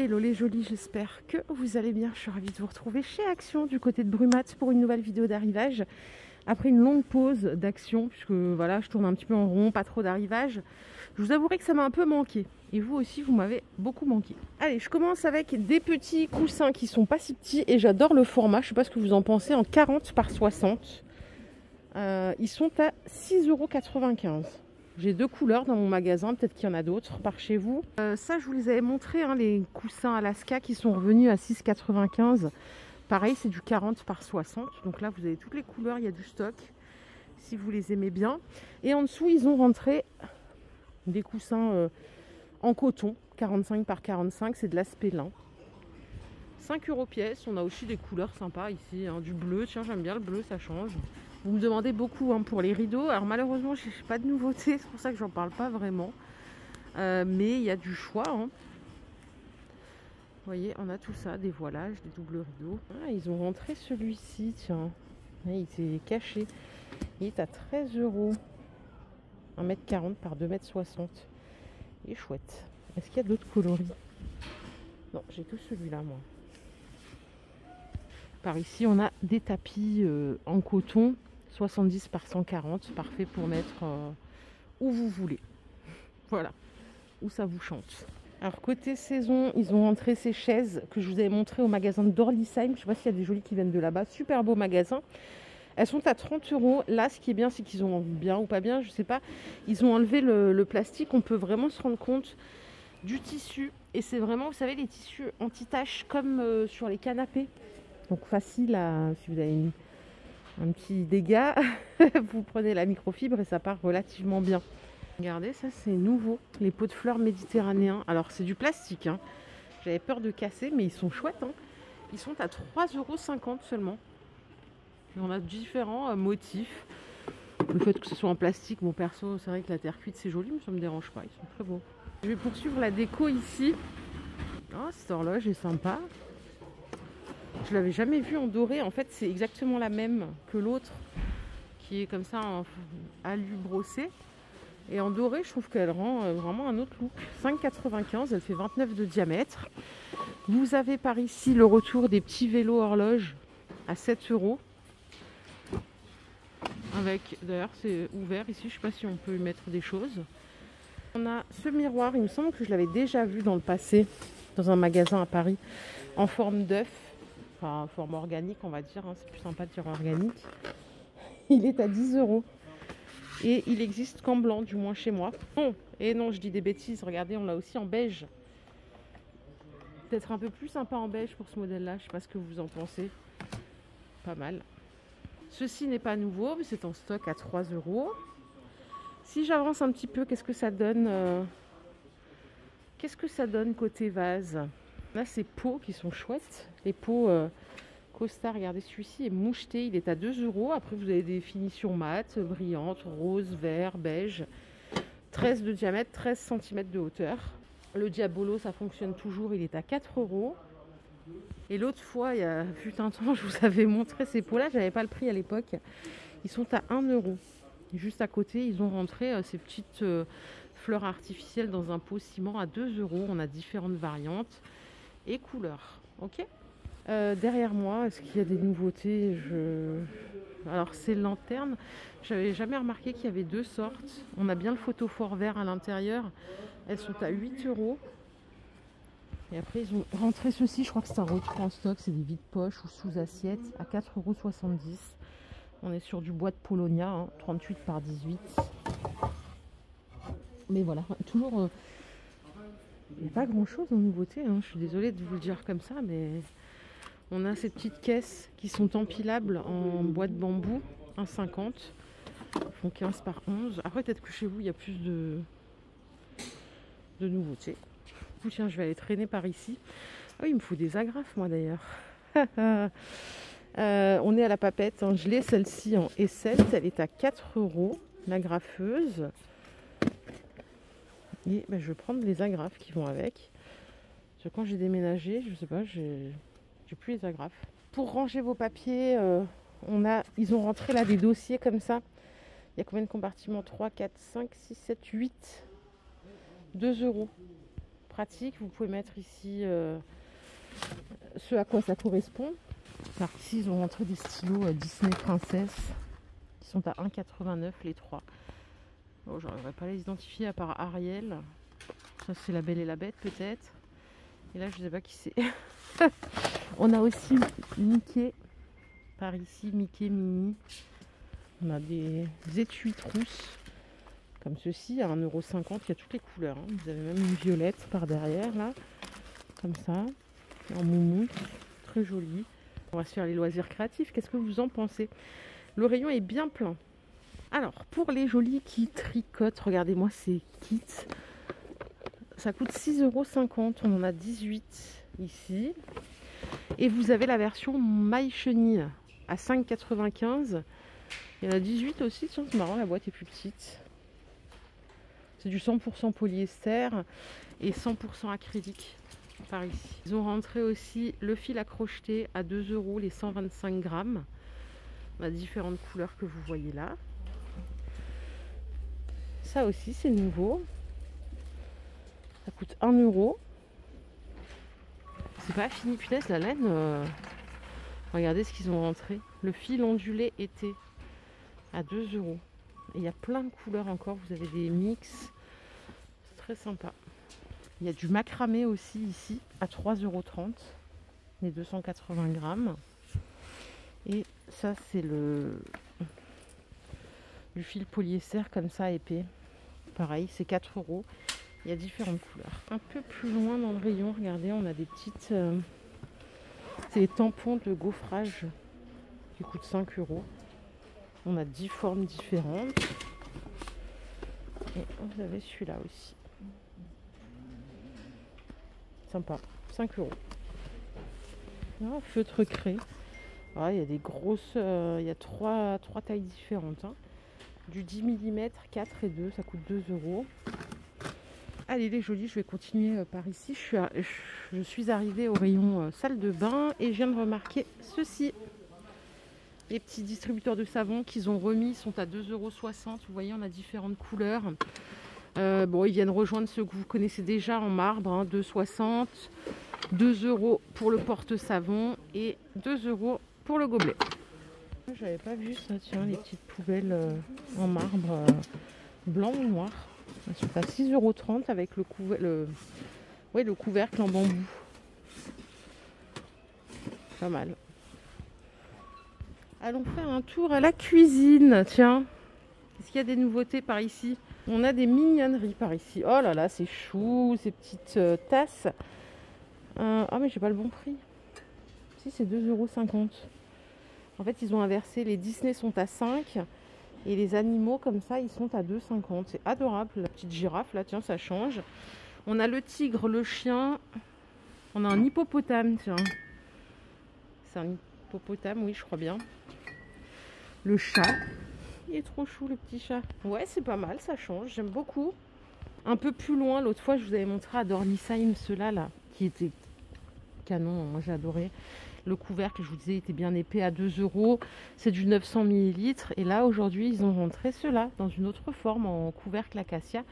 Hello les jolis, j'espère que vous allez bien. Je suis ravie de vous retrouver chez Action du côté de Brumat pour une nouvelle vidéo d'arrivage. Après une longue pause d'Action, puisque voilà, je tourne un petit peu en rond, pas trop d'arrivage. Je vous avouerai que ça m'a un peu manqué. Et vous aussi, vous m'avez beaucoup manqué. Allez, je commence avec des petits coussins qui sont pas si petits et j'adore le format. Je sais pas ce que vous en pensez, en 40 par 60. Ils sont à 6,95 €. J'ai deux couleurs dans mon magasin, peut-être qu'il y en a d'autres par chez vous. Ça, je vous les avais montré, hein, les coussins Alaska qui sont revenus à 6,95 €. Pareil, c'est du 40 par 60. Donc là, vous avez toutes les couleurs, il y a du stock, si vous les aimez bien. Et en dessous, ils ont rentré des coussins en coton, 45 par 45, c'est de l'aspélin. 5 € pièce. On a aussi des couleurs sympas ici, hein, du bleu. Tiens, j'aime bien le bleu, ça change. Vous me demandez beaucoup, hein, pour les rideaux. Alors malheureusement, je n'ai pas de nouveautés, c'est pour ça que j'en parle pas vraiment. Mais il y a du choix, hein. Vous voyez, on a tout ça, des voilages, des doubles rideaux. Ah, ils ont rentré celui-ci, tiens. Il était caché. Il est à 13 €. 1,40 m par 2,60 m. Il est chouette. Est-ce qu'il y a d'autres coloris? Non, j'ai que celui-là, moi. Par ici, on a des tapis en coton, 70 par 140, parfait pour mettre où vous voulez. Voilà, où ça vous chante. Alors côté saison, ils ont rentré ces chaises que je vous avais montrées au magasin de Dorlisheim. Je ne sais pas s'il y a des jolies qui viennent de là-bas. Super beau magasin. Elles sont à 30 €. Là, ce qui est bien, c'est qu'ils ont, bien ou pas bien, je ne sais pas, ils ont enlevé le plastique. On peut vraiment se rendre compte du tissu. Et c'est vraiment, vous savez, les tissus anti-taches comme sur les canapés. Donc facile à, si vous avez un petit dégât, vous prenez la microfibre et ça part relativement bien. Regardez, ça c'est nouveau, les pots de fleurs méditerranéens. Alors c'est du plastique, hein. J'avais peur de casser, mais ils sont chouettes, hein. Ils sont à 3,50 € seulement. Et on a différents motifs. Le fait que ce soit en plastique, bon perso, c'est vrai que la terre cuite c'est joli, mais ça me dérange pas, ils sont très beaux. Je vais poursuivre la déco ici. Oh, cette horloge est sympa. Je l'avais jamais vue en doré. En fait, c'est exactement la même que l'autre, qui est comme ça en alu brossé. Et en doré, je trouve qu'elle rend vraiment un autre look. 5,95 €, elle fait 29 de diamètre. Vous avez par ici le retour des petits vélos horloges à 7 €. Avec, d'ailleurs, c'est ouvert ici. Je ne sais pas si on peut y mettre des choses. On a ce miroir. Il me semble que je l'avais déjà vu dans le passé, dans un magasin à Paris, en forme d'œuf. Enfin, forme organique, on va dire, hein. C'est plus sympa de dire organique. Il est à 10 €. Et il existe qu'en blanc, du moins chez moi. Bon, et non, je dis des bêtises. Regardez, on l'a aussi en beige. Peut-être un peu plus sympa en beige pour ce modèle-là. Je ne sais pas ce que vous en pensez. Pas mal. Ceci n'est pas nouveau, mais c'est en stock à 3 €. Si j'avance un petit peu, qu'est-ce que ça donne Qu'est-ce que ça donne côté vase? Là, ces pots qui sont chouettes. Les pots Costa, regardez, celui-ci est moucheté. Il est à 2 €. Après, vous avez des finitions mates, brillantes, rose, vert, beige. 13 de diamètre, 13 cm de hauteur. Le Diabolo, ça fonctionne toujours. Il est à 4 €. Et l'autre fois, il y a fut un temps, je vous avais montré ces pots-là. Je n'avais pas le prix à l'époque. Ils sont à 1 €. Juste à côté, ils ont rentré ces petites fleurs artificielles dans un pot ciment à 2 €. On a différentes variantes et couleurs. Ok. Derrière moi, est-ce qu'il y a des nouveautés? Alors ces lanternes, j'avais jamais remarqué qu'il y avait deux sortes. On a bien le photophore vert à l'intérieur. Elles sont à 8 €. Et après ils ont rentré ceci, je crois que c'est un retour en stock, c'est des vides-poches ou sous-assiettes à 4,70 €. On est sur du bois de Polonia, hein, 38 par 18. Mais voilà, toujours... il n'y a pas grand-chose en nouveauté, hein. Je suis désolée de vous le dire comme ça, mais... On a ces petites caisses qui sont empilables en bois de bambou, 1,50 €. Ils font 15 par 11. Après, peut-être que chez vous, il y a plus de nouveautés. Tiens, je vais aller traîner par ici. Ah oui, il me faut des agrafes, moi, d'ailleurs. On est à la papette, hein. Je l'ai, celle-ci, en S7. Elle est à 4 €, l'agrafeuse. Et ben, je vais prendre les agrafes qui vont avec. Parce que quand j'ai déménagé, je sais pas, j'ai plus les agrafes. Pour ranger vos papiers, ils ont rentré là des dossiers comme ça. Il y a combien de compartiments? 3, 4, 5, 6, 7, 8. 2 €. pratique. Vous pouvez mettre ici ce à quoi ça correspond. Alors ici, ils ont rentré des stylos Disney Princesse qui sont à 1,89 les 3. Bon, j'arriverai pas à les identifier à part Ariel. Ça, c'est La Belle et la Bête, peut-être. Et là, je sais pas qui c'est. On a aussi Mickey. Par ici, Mickey, Minnie. On a des étuis trousses. Comme ceci, à 1,50 €. Il y a toutes les couleurs. Hein. Vous avez même une violette par derrière, là. Comme ça. En moumou. Très joli. On va se faire les loisirs créatifs. Qu'est-ce que vous en pensez? Le rayon est bien plein. Alors, pour les jolis qui tricotent, regardez-moi ces kits. Ça coûte 6,50 €. On en a 18 ici. Et vous avez la version maille chenille à 5,95 €. Il y en a 18 aussi. Tiens, c'est marrant, la boîte est plus petite. C'est du 100% polyester et 100% acrylique par ici. Ils ont rentré aussi le fil à crocheter à 2 € les 125 grammes. On a différentes couleurs que vous voyez là. Ça aussi, c'est nouveau. Ça coûte 1 €. C'est pas fini, punaise, la laine. Regardez ce qu'ils ont rentré. Le fil ondulé été à 2 €. Et il y a plein de couleurs encore. Vous avez des mix. C'est très sympa. Il y a du macramé aussi ici à 3,30 €. Les 280 grammes. Et ça, c'est du fil polyester comme ça épais. Pareil, c'est 4 €. Il y a différentes couleurs. Un peu plus loin dans le rayon, regardez, on a des petites... c'est des tampons de gaufrage qui coûtent 5 €. On a 10 formes différentes. Et vous avez celui-là aussi. Sympa, 5 €. Ah, feutre craie. Ah, il y a des grosses... il y a trois tailles différentes. Hein. Du 10 mm, 4 et 2, ça coûte 2 €. Allez les jolis, je vais continuer par ici. Je suis arrivée au rayon salle de bain et je viens de remarquer ceci. Les petits distributeurs de savon qu'ils ont remis sont à 2,60 €. Vous voyez, on a différentes couleurs. Bon, ils viennent rejoindre ceux que vous connaissez déjà en marbre. Hein, 2,60 €, 2 € pour le porte-savon et 2 € pour le gobelet. J'avais pas vu ça, tiens, les petites poubelles en marbre blanc ou noir. Elles sont à 6,30 € avec le couvercle en bambou. Pas mal. Allons faire un tour à la cuisine. Tiens, est-ce qu'il y a des nouveautés par ici? On a des mignonneries par ici. Oh là là, c'est chou, ces petites tasses. Ah mais j'ai pas le bon prix. Si, c'est 2,50 €. En fait, ils ont inversé. Les Disney sont à 5 et les animaux comme ça, ils sont à 2,50 €. C'est adorable. La petite girafe, là, tiens, ça change. On a le tigre, le chien. On a un hippopotame, tiens. C'est un hippopotame, oui, je crois bien. Le chat. Il est trop chou, le petit chat. Ouais, c'est pas mal, ça change. J'aime beaucoup. Un peu plus loin, l'autre fois, je vous avais montré à Dorlisheim ceux-là, là, qui étaient canon. Moi, j'ai adoré. Le couvercle, je vous disais, était bien épais à 2 €. C'est du 900 ml. Et là, aujourd'hui, ils ont rentré ceux-là dans une autre forme, en couvercle acacia,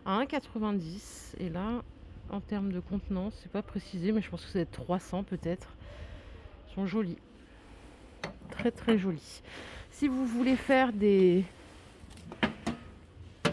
à 1,90 €. Et là, en termes de contenance, c'est pas précisé, mais je pense que c'est 300 peut-être. Ils sont jolis. Très, très jolis. Si vous voulez faire des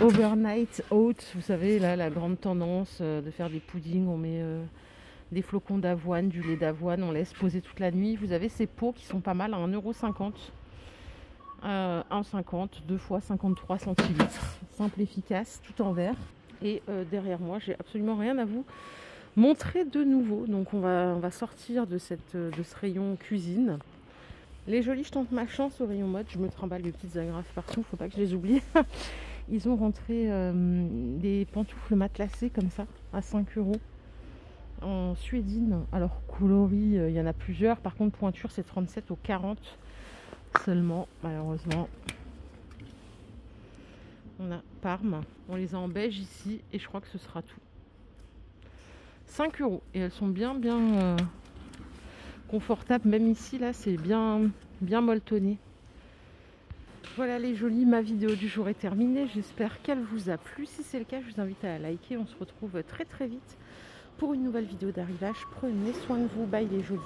overnight oats, vous savez, là, la grande tendance de faire des puddings, on met... des flocons d'avoine, du lait d'avoine, on laisse poser toute la nuit. Vous avez ces pots qui sont pas mal à 1,50 €. 1,50 €, 2 fois 53 centilitres. Simple, efficace, tout en verre. Et derrière moi, j'ai absolument rien à vous montrer de nouveau. Donc on va sortir de ce rayon cuisine. Les jolis, je tente ma chance au rayon mode. Je me trimballe des petites agrafes partout, faut pas que je les oublie. Ils ont rentré des pantoufles matelassées comme ça, à 5 € en suédine. Alors coloris, il y en a plusieurs. Par contre, pointure, c'est 37 au 40 seulement, malheureusement. On a Parme. On les a en beige ici et je crois que ce sera tout. 5 € et elles sont bien confortables. Même ici, là, c'est bien molletonné. Voilà les jolis, ma vidéo du jour est terminée. J'espère qu'elle vous a plu. Si c'est le cas, je vous invite à la liker. On se retrouve très très vite pour une nouvelle vidéo d'arrivage. Prenez soin de vous, bye les jolis.